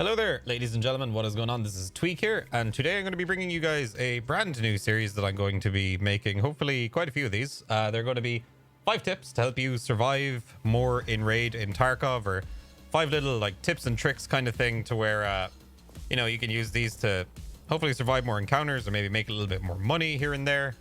Hello there, ladies and gentlemen. What is going on? This is TweaK here, and today I'm going to be bringing you guys a brand new series that I'm going to be making. Hopefully, quite a few of these. They're going to be 5 tips to help you survive more in raid in Tarkov, or 5 little like tips and tricks kind of thing to where you know, you can use these to hopefully survive more encounters or maybe make a little bit more money here and there.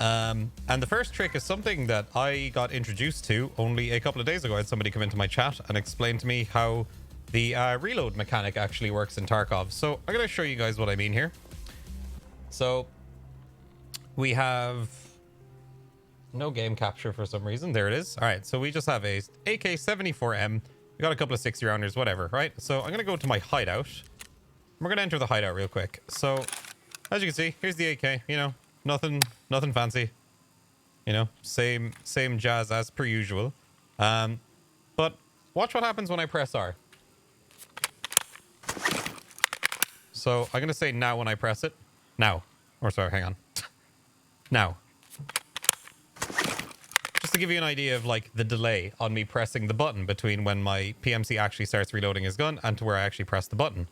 And the first trick is something that I got introduced to only a couple of days ago. I had somebody come into my chat and explain to me how the reload mechanic actually works in Tarkov. So I'm going to show you guys what I mean here. So we have no game capture for some reason. There it is. All right, so we just have a AK-74M. We got a couple of 60 rounders, whatever, right? So I'm going to go to my hideout. We're going to enter the hideout real quick. So as you can see, here's the AK. You know, nothing fancy. You know, same jazz as per usual. But watch what happens when I press R. So I'm going to say now when I press it. Now. Or sorry, hang on. Now. Just to give you an idea of like the delay on me pressing the button between when my PMC actually starts reloading his gun and to where I actually press the button.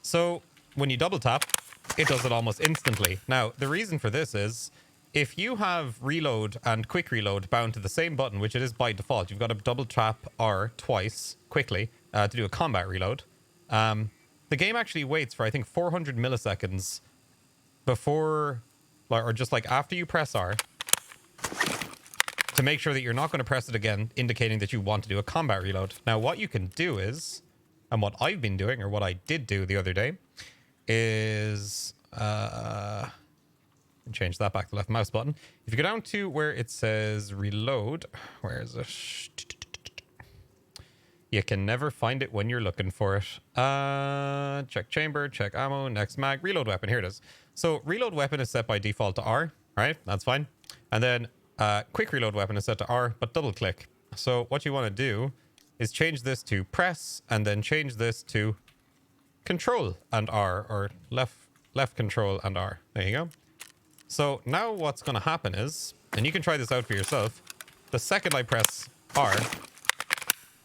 So when you double tap, it does it almost instantly. Now, the reason for this is if you have reload and quick reload bound to the same button, which it is by default, you've got to double tap R twice quickly to do a combat reload. The game actually waits for, I think, 400 milliseconds before, or just like after you press R, to make sure that you're not going to press it again, indicating that you want to do a combat reload. Now, what you can do is, and what I've been doing, or what I did do the other day, is, change that back to the left mouse button. If you go down to where it says reload, where is it? You can never find it when you're looking for it. Check chamber, check ammo, next mag, reload weapon. Here it is. So reload weapon is set by default to R, right? That's fine. And then quick reload weapon is set to R, but double click. So what you want to do is change this to press and then change this to control and R, or left control and R. There you go. So now what's going to happen is, and you can try this out for yourself, the second I press R,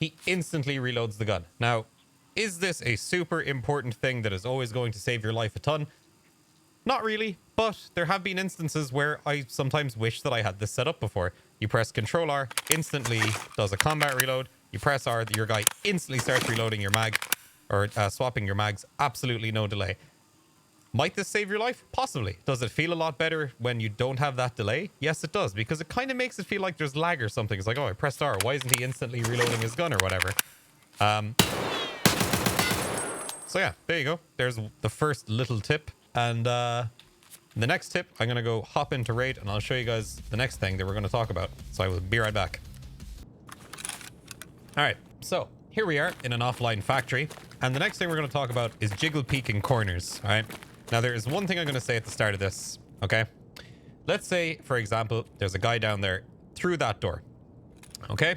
he instantly reloads the gun. Now, is this a super important thing that is always going to save your life a ton? Not really, but there have been instances where I sometimes wish that I had this set up before. You press Control R, instantly does a combat reload. You press R, your guy instantly starts reloading your mag, or swapping your mags, absolutely no delay. Might this save your life? Possibly. Does it feel a lot better when you don't have that delay? Yes, it does, because it kind of makes it feel like there's lag or something. It's like, oh, I pressed R. Why isn't he instantly reloading his gun or whatever? So yeah, there you go. There's the first little tip. And the next tip, I'm going to go hop into raid, and I'll show you guys the next thing that we're going to talk about. So I will be right back. All right, so here we are in an offline factory. And the next thing we're going to talk about is jiggle peeking corners, all right? Now, there is one thing I'm going to say at the start of this, okay? Let's say, for example, there's a guy down there through that door, okay?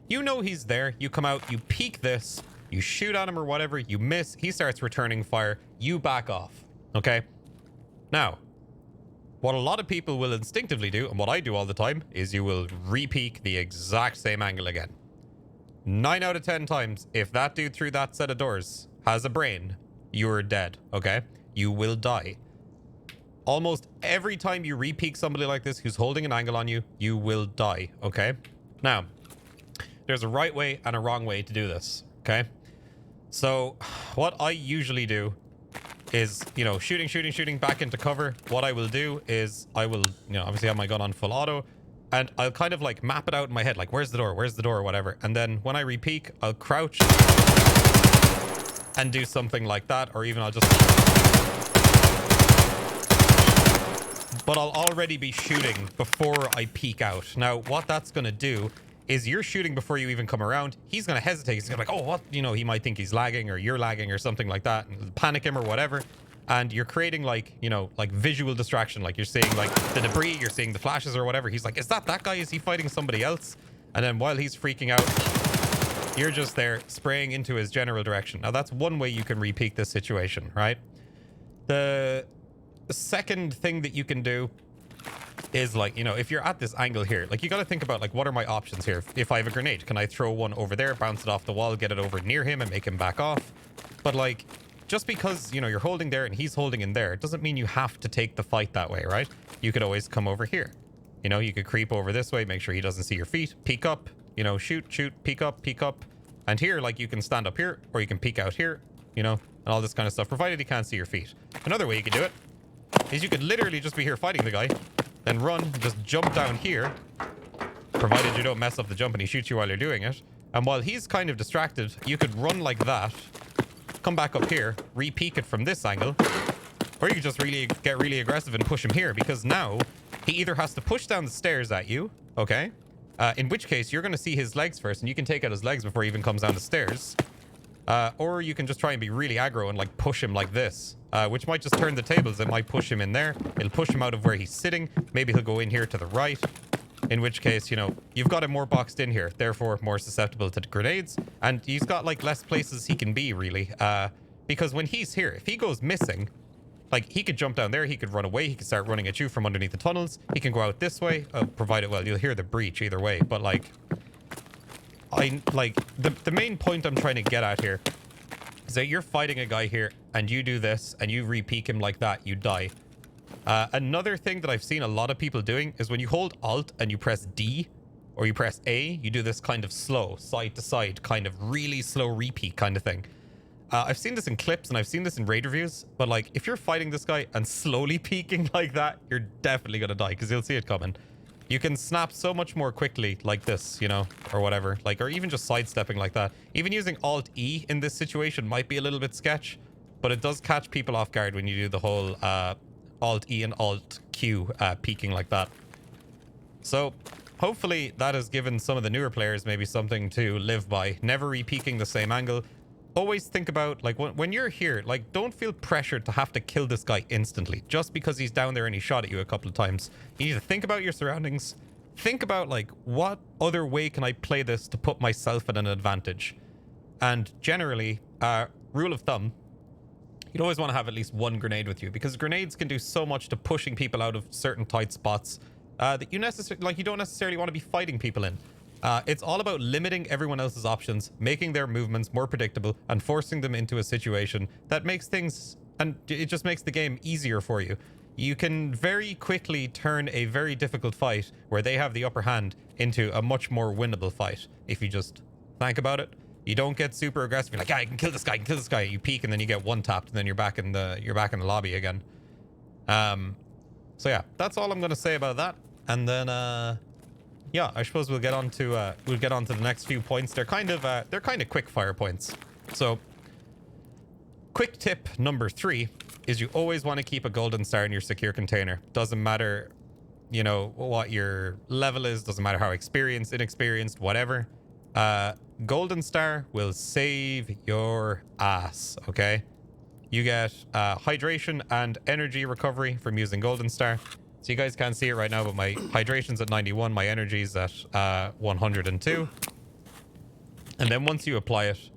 You know he's there. You come out, you peek this, you shoot at him or whatever, you miss, he starts returning fire, you back off, okay? Now, what a lot of people will instinctively do, and what I do all the time, is you will re-peek the exact same angle again. 9 out of 10 times, if that dude through that set of doors has a brain, you're dead, okay? You will die. Almost every time you re-peek somebody like this who's holding an angle on you, you will die, okay? Now, there's a right way and a wrong way to do this, okay? So, what I usually do is, you know, shooting back into cover. What I will do is I will, you know, obviously have my gun on full auto, and I'll kind of like map it out in my head, like, where's the door, or whatever. And then when I re-peek, I'll crouch and do something like that, or even I'll just... But I'll already be shooting before I peek out. Now, what that's going to do is you're shooting before you even come around. He's going to hesitate. He's going to be like, oh, what? You know, he might think he's lagging or you're lagging or something like that. And panic him or whatever. And you're creating like, you know, like visual distraction. Like you're seeing like the debris, you're seeing the flashes or whatever. He's like, is that guy? Is he fighting somebody else? And then while he's freaking out, you're just there spraying into his general direction. Now, that's one way you can re-peek this situation, right? The second thing that you can do is like, you know, if you're at this angle here, like you got to think about like, what are my options here? If I have a grenade, can I throw one over there, bounce it off the wall, get it over near him and make him back off? But like, just because, you know, you're holding there and he's holding in there, doesn't mean you have to take the fight that way, right? You could always come over here. You know, you could creep over this way, make sure he doesn't see your feet, peek up, you know, shoot, peek up. And here, like, you can stand up here, or you can peek out here, you know, and all this kind of stuff, provided he can't see your feet. Another way you could do it is you could literally just be here fighting the guy, then run, just jump down here, provided you don't mess up the jump and he shoots you while you're doing it. And while he's kind of distracted, you could run like that, come back up here, re-peek it from this angle, or you could just get really aggressive and push him here, because now he either has to push down the stairs at you, okay? In which case, you're going to see his legs first, and you can take out his legs before he even comes down the stairs. Or you can just try and be really aggro and, like, push him like this, which might just turn the tables. It might push him in there. It'll push him out of where he's sitting. Maybe he'll go in here to the right, in which case, you know, you've got him more boxed in here, therefore more susceptible to the grenades. And he's got, like, less places he can be, really. Because when he's here, if he goes missing... Like, he could jump down there, he could run away, he could start running at you from underneath the tunnels, he can go out this way, provided, well, you'll hear the breach either way, but, like, the main point I'm trying to get at here is that you're fighting a guy here, and you do this, and you re-peek him like that, you die. Another thing that I've seen a lot of people doing is when you hold Alt and you press D, or you press A, you do this kind of slow, side-to-side, kind of really slow re-peek kind of thing. I've seen this in clips and I've seen this in raid reviews, but like if you're fighting this guy and slowly peeking like that, you're definitely gonna die because you'll see it coming. You can snap so much more quickly like this, you know, or whatever, like, or even just sidestepping like that. Even using Alt E in this situation might be a little bit sketch, but it does catch people off guard when you do the whole Alt E and Alt Q peeking like that. So hopefully that has given some of the newer players maybe something to live by. Never re-peeking the same angle. Always think about, like, when you're here, like, don't feel pressured to have to kill this guy instantly just because he's down there and he shot at you a couple of times. You need to think about your surroundings. Think about, like, what other way can I play this to put myself at an advantage? And generally, rule of thumb, you'd always want to have at least one grenade with you, because grenades can do so much to pushing people out of certain tight spots that you don't necessarily want to be fighting people in. It's all about limiting everyone else's options, making their movements more predictable, and forcing them into a situation that makes things, and it just makes the game easier for you. You can very quickly turn a very difficult fight where they have the upper hand into a much more winnable fight if you just think about it. You don't get super aggressive. You're like, yeah, I can kill this guy, I can kill this guy. You peek and then you get one tapped and then you're back in the lobby again. So yeah, that's all I'm gonna say about that. And then yeah, I suppose we'll get on to the next few points. They're kind of quick fire points. So, quick tip number 3 is you always want to keep a golden star in your secure container. Doesn't matter, you know, what your level is. Doesn't matter how experienced, inexperienced, whatever. Golden star will save your ass. Okay, you get hydration and energy recovery from using golden star. So you guys can't see it right now, but my hydration's at 91, my energy's at 102. And then once you apply it,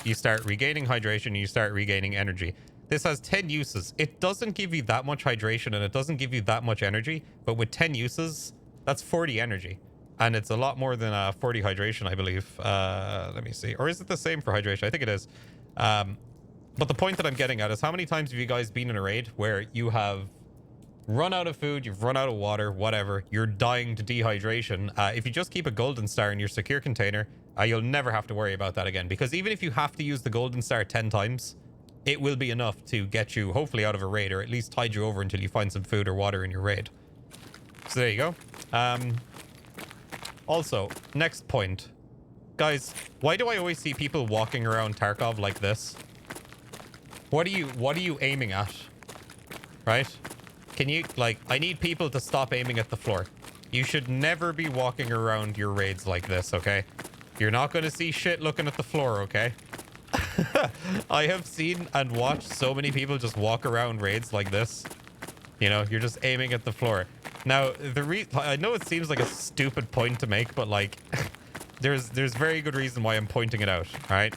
you start regaining hydration and you start regaining energy. This has 10 uses. It doesn't give you that much hydration and it doesn't give you that much energy, but with 10 uses, that's 40 energy. And it's a lot more than 40 hydration, I believe. Let me see. Or is it the same for hydration? I think it is. But the point that I'm getting at is, how many times have you guys been in a raid where you have run out of food, you've run out of water, whatever, you're dying to dehydration? If you just keep a golden star in your secure container, you'll never have to worry about that again, because even if you have to use the golden star 10 times, it will be enough to get you hopefully out of a raid, or at least tide you over until you find some food or water in your raid. So there you go. Also, next point, guys, why do I always see people walking around Tarkov like this? What are you aiming at? Right? Can you, like, I need people to stop aiming at the floor. You should never be walking around your raids like this, okay? You're not going to see shit looking at the floor, okay? I have seen and watched so many people just walk around raids like this. You know, you're just aiming at the floor. Now, I know it seems like a stupid point to make, but, like, there's very good reason why I'm pointing it out, right?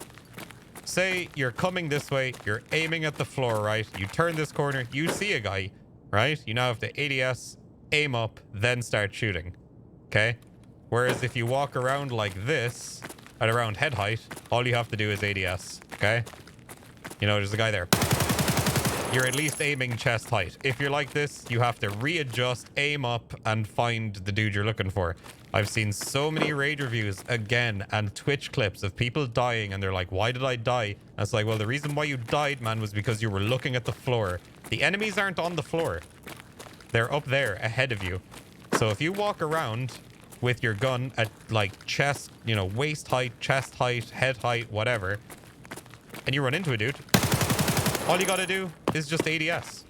Say you're coming this way, you're aiming at the floor, right? You turn this corner, you see a guy, right? You now have to ADS, aim up, then start shooting. Okay? Whereas if you walk around like this, at around head height, all you have to do is ADS. Okay? You know, there's a guy there. You're at least aiming chest height. If you're like this, you have to readjust, aim up, and find the dude you're looking for. I've seen so many raid reviews, again, and Twitch clips of people dying, and they're like, why did I die? And it's like, well, the reason why you died, man, was because you were looking at the floor. The enemies aren't on the floor. They're up there, ahead of you. So if you walk around with your gun at, like, chest, you know, waist height, chest height, head height, whatever, and you run into a dude, all you gotta do is just ADS.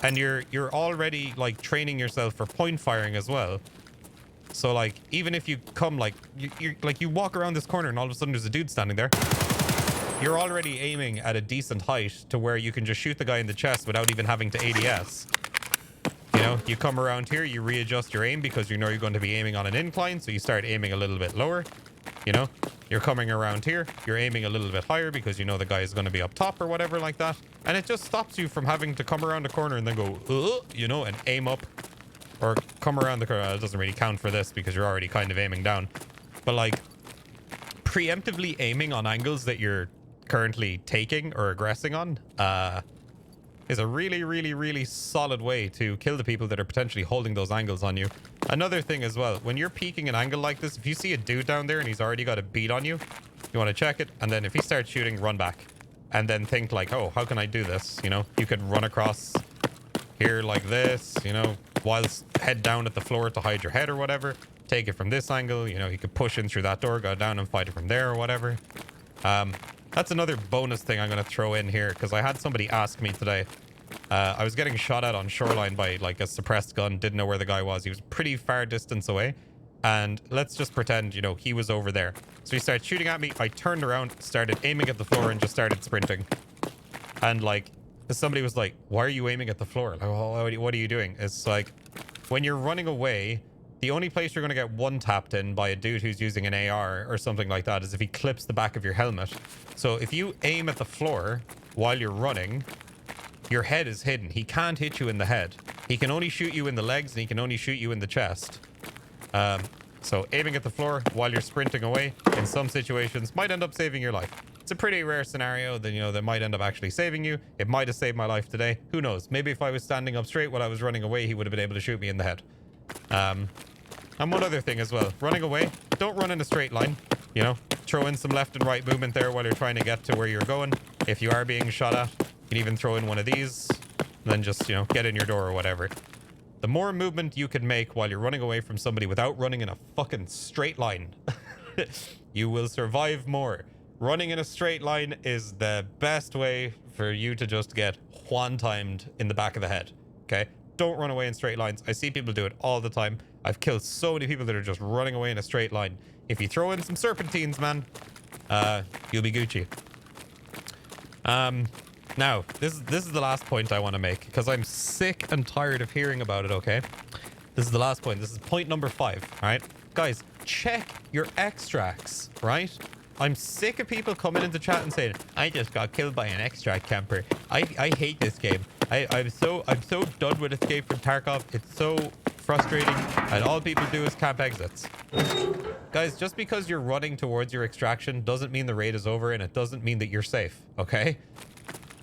And you're already, like, training yourself for point firing as well. So, like, even if you come, like, you walk around this corner and all of a sudden there's a dude standing there, you're already aiming at a decent height to where you can just shoot the guy in the chest without even having to ADS. You know, you come around here, you readjust your aim because you know you're going to be aiming on an incline, so you start aiming a little bit lower. You know, you're coming around here, you're aiming a little bit higher because you know the guy is going to be up top or whatever like that. And it just stops you from having to come around the corner and then go, you know, and aim up. Or come around the corner. It doesn't really count for this because you're already kind of aiming down. But, like, preemptively aiming on angles that you're currently taking or aggressing on is a really, really, really solid way to kill the people that are potentially holding those angles on you. Another thing as well, when you're peeking an angle like this, if you see a dude down there and he's already got a beat on you, you want to check it. And then if he starts shooting, run back. And then think like, oh, how can I do this? You know, you could run across here like this, you know, whilst head down at the floor to hide your head or whatever. Take it from this angle, you know, you could push in through that door, go down and fight it from there or whatever. That's another bonus thing I'm going to throw in here because I had somebody ask me today. I was getting shot at on Shoreline by like a suppressed gun, didn't know where the guy was. He was pretty far distance away. And let's just pretend, you know, he was over there. So he started shooting at me. I turned around, started aiming at the floor and just started sprinting. And like, somebody was like, why are you aiming at the floor? Like, what are you doing? It's like, when you're running away, the only place you're going to get one tapped in by a dude who's using an AR or something like that is if he clips the back of your helmet. So if you aim at the floor while you're running, your head is hidden. He can't hit you in the head. He can only shoot you in the legs and he can only shoot you in the chest. So aiming at the floor while you're sprinting away in some situations might end up saving your life. It's a pretty rare scenario that, you know, that might end up actually saving you. It might have saved my life today. Who knows? Maybe if I was standing up straight while I was running away, he would have been able to shoot me in the head. And one other thing as well, running away, don't run in a straight line. You know, throw in some left and right movement there while you're trying to get to where you're going. If you are being shot at, you can even throw in one of these, and then just, you know, get in your door or whatever. The more movement you can make while you're running away from somebody without running in a fucking straight line, you will survive more. Running in a straight line is the best way for you to just get one-timed in the back of the head, okay? Don't run away in straight lines. I see people do it all the time. I've killed so many people that are just running away in a straight line. If you throw in some serpentines, man, you'll be Gucci. Now, this is the last point I want to make because I'm sick and tired of hearing about it, okay? This is the last point. This is point number 5, all right? Guys, check your extracts, right? I'm sick of people coming into chat and saying, I just got killed by an extract camper. I hate this game. I'm so done with Escape from Tarkov. It's so frustrating, and all people do is camp exits. Guys, just because you're running towards your extraction doesn't mean the raid is over, and it doesn't mean that you're safe, okay?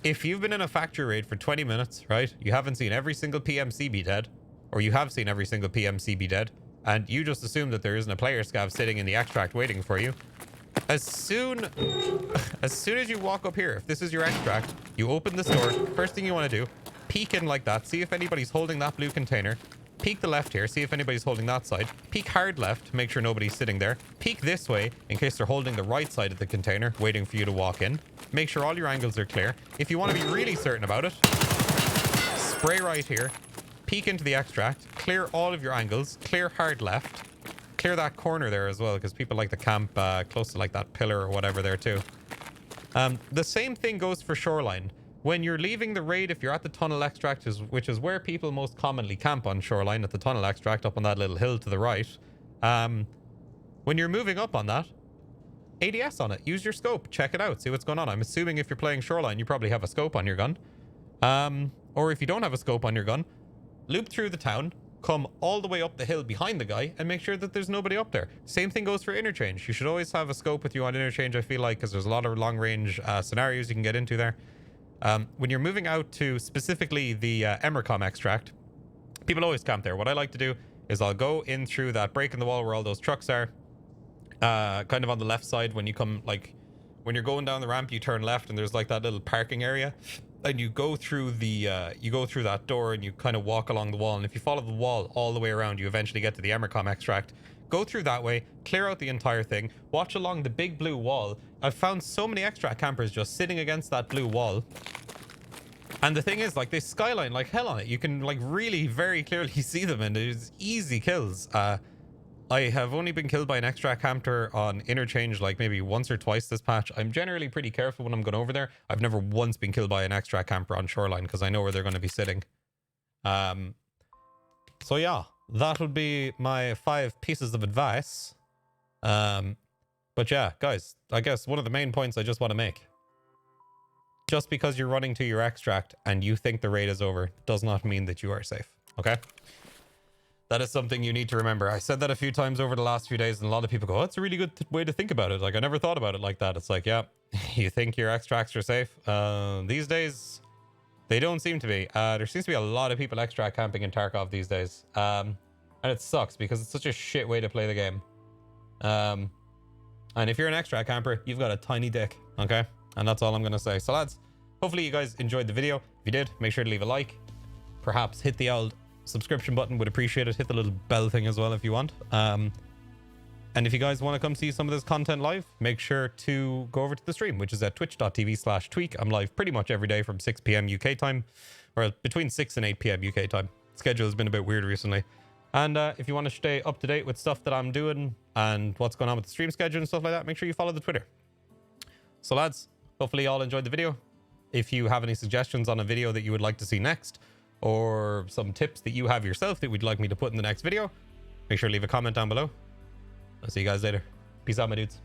If you've been in a factory raid for 20 minutes, right? You haven't seen every single PMC be dead, or you have seen every single PMC be dead, and you just assume that there isn't a player scav sitting in the extract waiting for you. As soon as you walk up here, if this is your extract, you open this door. First thing you want to do, peek in like that, see if anybody's holding that blue container. Peek the left here, see if anybody's holding that side. Peek hard left, make sure nobody's sitting there. Peek this way, in case they're holding the right side of the container, waiting for you to walk in. Make sure all your angles are clear. If you want to be really certain about it, spray right here, peek into the extract, clear all of your angles, clear hard left, clear that corner there as well, because people like to camp close to like that pillar or whatever there too. The same thing goes for Shoreline. When you're leaving the raid, if you're at the tunnel extract, which is where people most commonly camp on Shoreline, at the tunnel extract up on that little hill to the right, when you're moving up on that, ADS on it. Use your scope. Check it out. See what's going on. I'm assuming if you're playing Shoreline, you probably have a scope on your gun. Or if you don't have a scope on your gun, loop through the town, come all the way up the hill behind the guy and make sure that there's nobody up there. Same thing goes for interchange. You should always have a scope with you on interchange, I feel like, because there's a lot of long range scenarios you can get into there. When you're moving out to specifically the Emercom extract, people always camp there. What I like to do is I'll go in through that break in the wall where all those trucks are, kind of on the left side. When you come, like, when you're going down the ramp, you turn left and there's like that little parking area, and you go through the you go through that door and you kind of walk along the wall, and if you follow the wall all the way around, you eventually get to the Emercom extract. Go through that way, clear out the entire thing, watch along the big blue wall. I've found so many extract campers just sitting against that blue wall. And the thing is, like, they skyline like hell on it. You can, like, really very clearly see them, and it's easy kills. I have only been killed by an extract camper on interchange like maybe once or twice this patch. I'm generally pretty careful when I'm going over there. I've never once been killed by an extract camper on shoreline because I know where they're going to be sitting. So yeah, that would be my 5 pieces of advice. But yeah, guys, I guess one of the main points I just want to make. Just because you're running to your extract and you think the raid is over does not mean that you are safe, okay? That is something you need to remember. I said that a few times over the last few days, and a lot of people go, oh, that's a really good way to think about it. Like, I never thought about it like that. It's like, yeah, you think your extracts are safe? These days, they don't seem to be. There seems to be a lot of people extract camping in Tarkov these days. And it sucks because it's such a shit way to play the game. And if you're an extract camper, you've got a tiny dick, okay? And that's all I'm going to say. So lads, hopefully you guys enjoyed the video. If you did, make sure to leave a like. Perhaps hit the old subscription button, would appreciate it. Hit the little bell thing as well if you want. And if you guys want to come see some of this content live, make sure to go over to the stream, which is at twitch.tv/TweaK. I'm live pretty much every day from 6 p.m. UK time, or between 6 and 8 p.m. UK time. Schedule has been a bit weird recently. And if you want to stay up to date with stuff that I'm doing and what's going on with the stream schedule and stuff like that, make sure you follow the Twitter. So lads, hopefully you all enjoyed the video. If you have any suggestions on a video that you would like to see next, or some tips that you have yourself that would like me to put in the next video, make sure to leave a comment down below. I'll see you guys later. Peace out, my dudes.